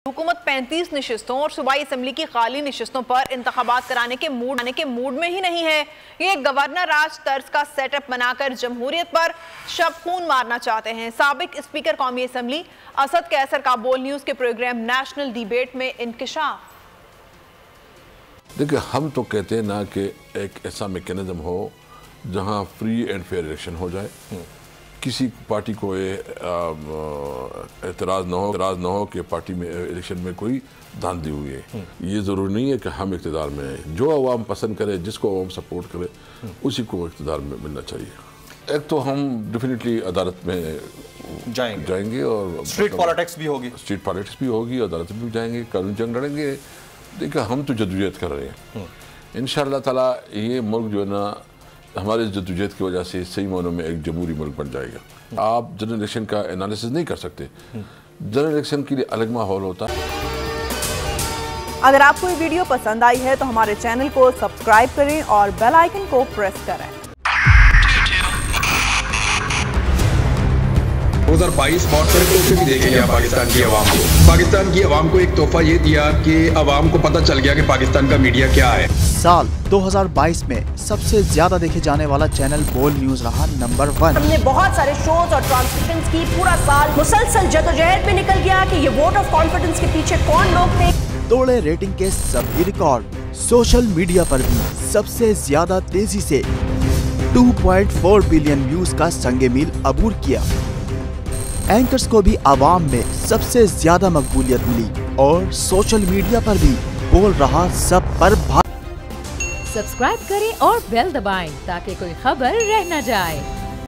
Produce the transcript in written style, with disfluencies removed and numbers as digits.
हुकूमत 35 निशिस्तों और सूबाई असम्बली की खाली निशिस्तों पर इंतखाबात कराने के मूड में ही नहीं है। ये गवर्नर राज तर्ज का सेटअप बनाकर जमहूरियत पर शब खून मारना चाहते हैं। साबिक स्पीकर कौमी असम्बली असद कैसर का बोल न्यूज के प्रोग्राम नेशनल डिबेट में इंकिशाफ। देखिए, हम तो कहते हैं ना कि एक ऐसा मैकेनिज्म हो जहां फ्री एंड फेयर इलेक्शन हो जाए, किसी पार्टी को एतराज़ न हो कि पार्टी में इलेक्शन में कोई धांधली हुई है। ये ज़रूरी नहीं है कि हम इक़्तिदार में हैं। जो अवाम पसंद करे, जिसको अवाम सपोर्ट करे, उसी को इक़्तिदार में मिलना चाहिए। एक तो हम डेफिनेटली अदालत में जाएंगे और स्ट्रीट पॉलिटिक्स भी होगी, अदालत में भी जाएंगे, कानूनी जंग लड़ेंगे। देखिए, हम तो जदोजहद कर रहे हैं। इंशाअल्लाह ताला ये मुल्क जो है ना, हमारे जदोजहद की वजह से सही मानों में एक जमहूरी मुल्क बन जाएगा। आप जनरल इलेक्शन का एनालिसिस नहीं कर सकते। जनरल इलेक्शन के लिए अलग माहौल होता है। अगर आपको ये वीडियो पसंद आई है तो हमारे चैनल को सब्सक्राइब करें और बेल आइकन को प्रेस करें। 2022 बहुत सारे तोहफे भी देखे गया पाकिस्तान की आवाम को। पाकिस्तान की आवाम को एक तोहफा ये दिया कि आवाम को पता चल गया कि पाकिस्तान का मीडिया क्या है। साल 2022 में सबसे ज्यादा देखे जाने वाला चैनल बोल न्यूज रहा नंबर 1। हमने बहुत सारे शोज और ट्रांसमिशंस की। पूरा साल मुसलसल जदोजहद में निकल गया कि ये वोट ऑफ कॉन्फिडेंस के पीछे कौन लोग थे। तोड़े रेटिंग के सभी रिकॉर्ड। सोशल मीडिया पर भी सबसे ज्यादा तेजी से 2.4 बिलियन व्यूज का संगे मील अबूर किया। एंकर्स को भी आवाम में सबसे ज्यादा मकबूलियत मिली और सोशल मीडिया पर भी बोल रहा सब पर सब्सक्राइब करें और बेल दबाएं ताकि कोई खबर रह न जाए।